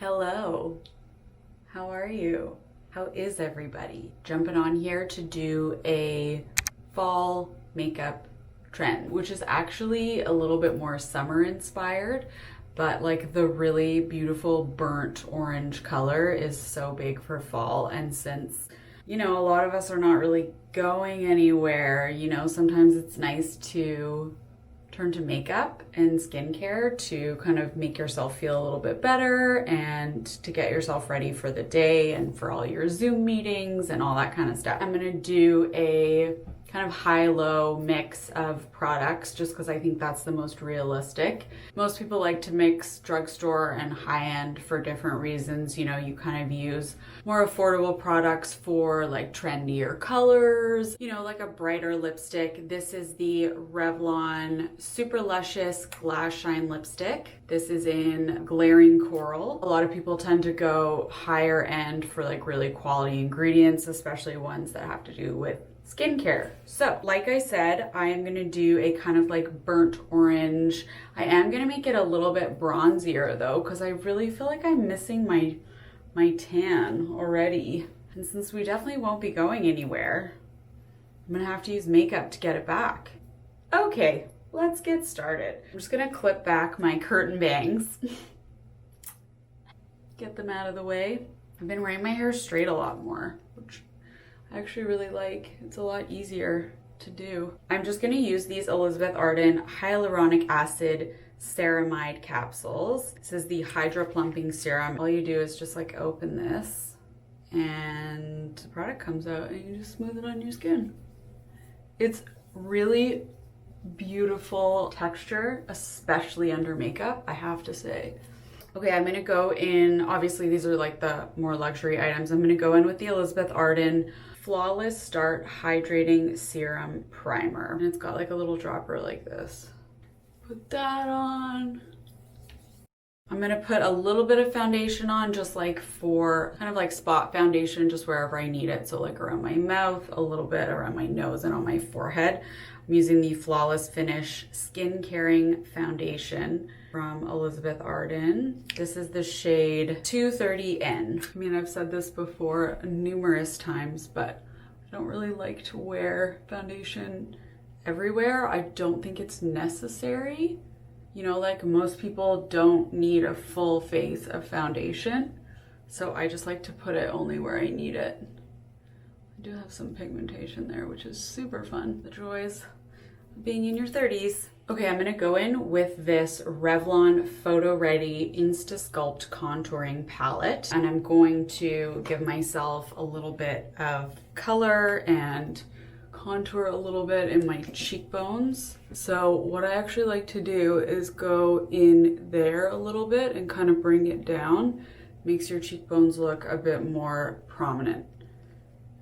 Hello, how are you? How is everybody? Jumping on here to do a fall makeup trend, which is actually a little bit more summer inspired, but like the really beautiful burnt orange color is so big for fall. And since, you know, a lot of us are not really going anywhere, you know, sometimes it's nice to turn to makeup and skincare to kind of make yourself feel a little bit better and to get yourself ready for the day and for all your Zoom meetings and all that kind of stuff. I'm gonna do a kind of high-low mix of products just because I think that's the most realistic. Most people like to mix drugstore and high-end for different reasons. You know, you kind of use more affordable products for like trendier colors, you know, like a brighter lipstick. This is the Revlon Super Luscious Glass Shine Lipstick. This is in Glaring Coral. A lot of people tend to go higher end for like really quality ingredients, especially ones that have to do with skincare. So like I said, I am gonna do a kind of like burnt orange. I am gonna make it a little bit bronzier though, because I really feel like I'm missing my tan already. And since we definitely won't be going anywhere, I'm gonna have to use makeup to get it back. Okay, let's get started. I'm just gonna clip back my curtain bangs. Get them out of the way. I've been wearing my hair straight a lot more, which I actually really like. It's a lot easier to do. I'm just gonna use these Elizabeth Arden hyaluronic acid ceramide capsules. This is the Hydra Plumping Serum. All you do is just like open this and the product comes out and you just smooth it on your skin. It's really beautiful texture, especially under makeup, I have to say. Okay, I'm gonna go in, obviously these are like the more luxury items. I'm gonna go in with the Elizabeth Arden Flawless Start Hydrating Serum Primer. And it's got like a little dropper like this. Put that on. I'm gonna put a little bit of foundation on just like for kind of like spot foundation, just wherever I need it. So like around my mouth, a little bit around my nose and on my forehead. I'm using the Flawless Finish Skin Caring Foundation from Elizabeth Arden. This is the shade 230N. I mean, I've said this before numerous times, but I don't really like to wear foundation everywhere. I don't think it's necessary. You know, like most people don't need a full face of foundation. So I just like to put it only where I need it. I do have some pigmentation there, which is super fun. The joys of being in your 30s. Okay, I'm gonna go in with this Revlon Photo Ready Insta Sculpt Contouring Palette, and I'm going to give myself a little bit of color and contour a little bit in my cheekbones. So what I actually like to do is go in there a little bit and kind of bring it down. Makes your cheekbones look a bit more prominent.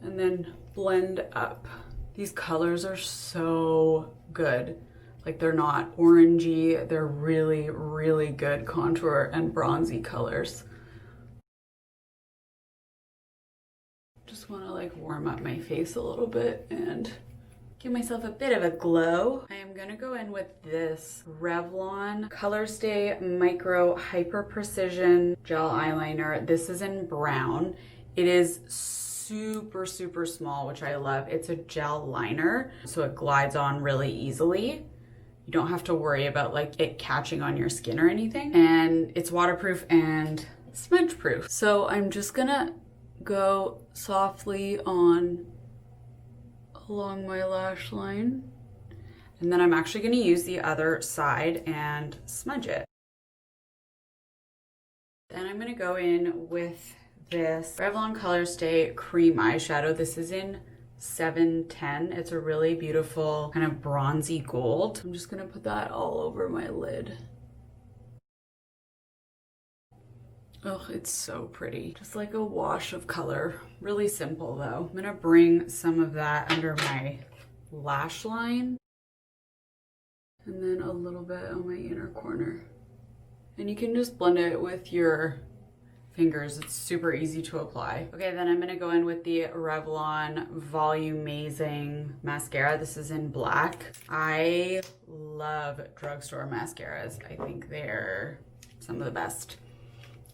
And then blend up. These colors are so good. Like they're not orangey, they're really, really good contour and bronzy colors. Just wanna like warm up my face a little bit and give myself a bit of a glow. I am gonna go in with this Revlon Colorstay Micro Hyper Precision Gel Eyeliner. This is in brown. It is super, super small, which I love. It's a gel liner, so it glides on really easily. You don't have to worry about like it catching on your skin or anything. And it's waterproof and smudge proof. So I'm just gonna go softly on along my lash line. And then I'm actually gonna use the other side and smudge it. Then I'm gonna go in with this Revlon Colorstay Cream Eyeshadow. This is in 710. It's a really beautiful kind of bronzy gold. I'm just gonna put that all over my lid. Oh, it's so pretty. Just like a wash of color. Really simple though. I'm gonna bring some of that under my lash line and then a little bit on my inner corner. And you can just blend it with your fingers. It's super easy to apply. Okay, then I'm gonna go in with the Revlon Volumizing mascara. This is in black. I love drugstore mascaras. I think they're some of the best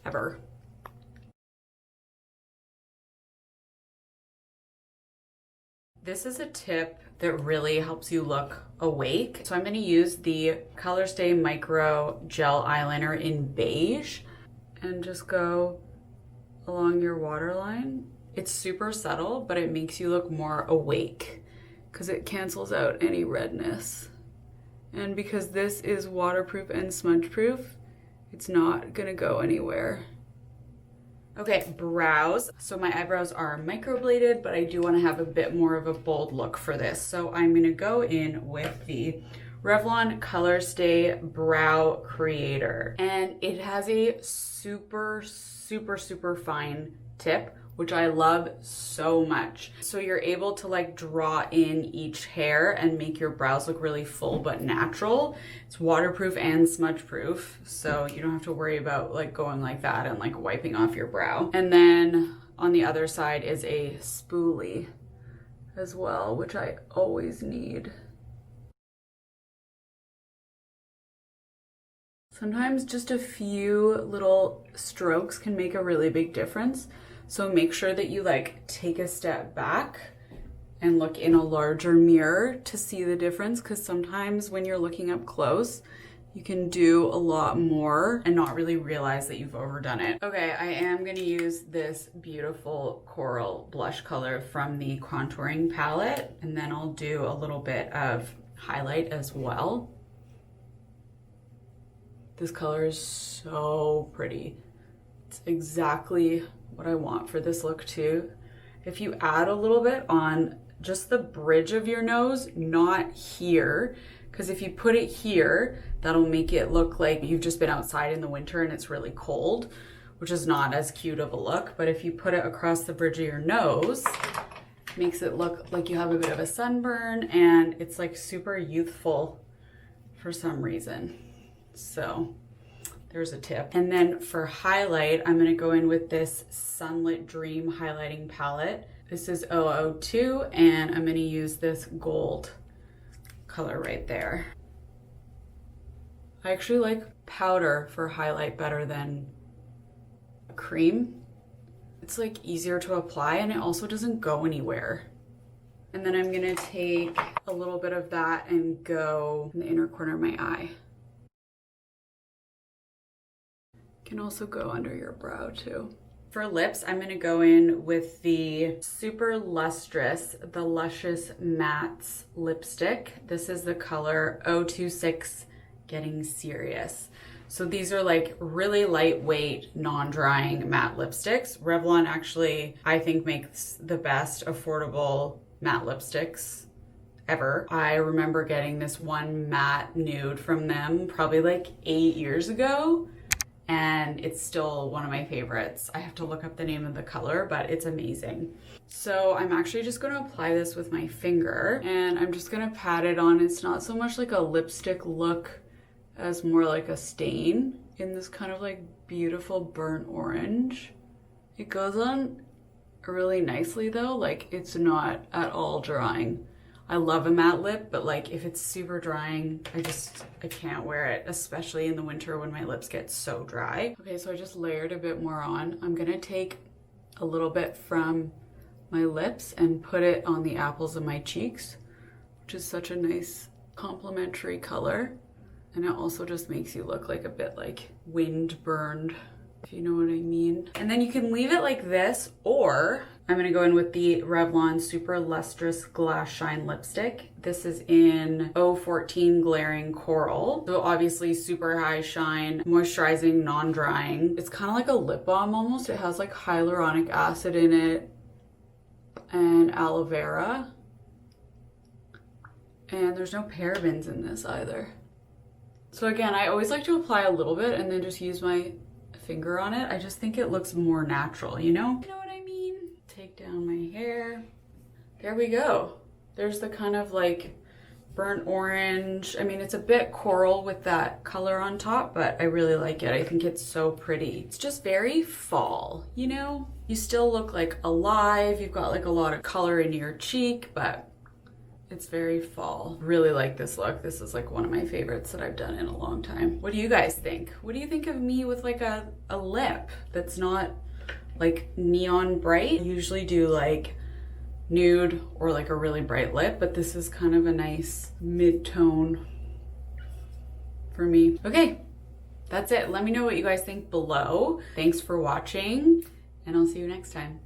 ever. This is a tip that really helps you look awake. So I'm going to use the Colorstay Micro Gel Eyeliner in beige and just go along your waterline. It's super subtle, but it makes you look more awake because it cancels out any redness. And because this is waterproof and smudge proof, it's not gonna go anywhere. Okay, brows. So my eyebrows are microbladed, but I do want to have a bit more of a bold look for this. So I'm gonna go in with the Revlon Colorstay Brow Creator. And it has a super fine tip, which I love so much. So you're able to like draw in each hair and make your brows look really full but natural. It's waterproof and smudge proof, so you don't have to worry about like going like that and like wiping off your brow. And then on the other side is a spoolie as well, which I always need. Sometimes just a few little strokes can make a really big difference. So make sure that you like take a step back and look in a larger mirror to see the difference, because sometimes when you're looking up close, you can do a lot more and not really realize that you've overdone it. Okay, I am gonna use this beautiful coral blush color from the contouring palette, and then I'll do a little bit of highlight as well. This color is so pretty. It's exactly what I want for this look too. If you add a little bit on just the bridge of your nose, not here, because if you put it here, that'll make it look like you've just been outside in the winter and it's really cold, which is not as cute of a look. But if you put it across the bridge of your nose, it makes it look like you have a bit of a sunburn, and it's like super youthful for some reason. So there's a tip. And then for highlight, I'm gonna go in with this Sunlit Dream highlighting palette. This is 002, and I'm gonna use this gold color right there. I actually like powder for highlight better than cream. It's like easier to apply, and it also doesn't go anywhere. And then I'm gonna take a little bit of that and go in the inner corner of my eye. Can also go under your brow too. For lips, I'm gonna go in with the Super Lustrous, the Luscious Mattes lipstick. This is the color 026 Getting Serious. So these are like really lightweight, non-drying matte lipsticks. Revlon actually, I think, makes the best affordable matte lipsticks ever. I remember getting this one matte nude from them probably like 8 years ago, and it's still one of my favorites. I have to look up the name of the color, but it's amazing. So I'm actually just gonna apply this with my finger, and I'm just gonna pat it on. It's not so much like a lipstick look as more like a stain in this kind of like beautiful burnt orange. It goes on really nicely though, like it's not at all drying. I love a matte lip, but like if it's super drying, I can't wear it, especially in the winter when my lips get so dry. Okay, so I just layered a bit more on. I'm gonna take a little bit from my lips and put it on the apples of my cheeks, which is such a nice complementary color. And it also just makes you look like a bit like wind burned, if you know what I mean. And then you can leave it like this, or I'm gonna go in with the Revlon Super Lustrous Glass Shine lipstick. This is in 014 Glaring Coral. So obviously super high shine, moisturizing, non-drying. It's kind of like a lip balm almost. It has like hyaluronic acid in it and aloe vera. And there's no parabens in this either. So again, I always like to apply a little bit and then just use my finger on it. I just think it looks more natural, you know? You know what I mean? Take down my hair. There we go. There's the kind of like burnt orange. I mean, it's a bit coral with that color on top, but I really like it. I think it's so pretty. It's just very fall, you know? You still look like alive. You've got like a lot of color in your cheek, but it's very fall. Really like this look. This is like one of my favorites that I've done in a long time. What do you guys think? What do you think of me with like a lip that's not like neon bright? I usually do like nude or like a really bright lip, but this is kind of a nice mid-tone for me. Okay, that's it. Let me know what you guys think below. Thanks for watching, and I'll see you next time.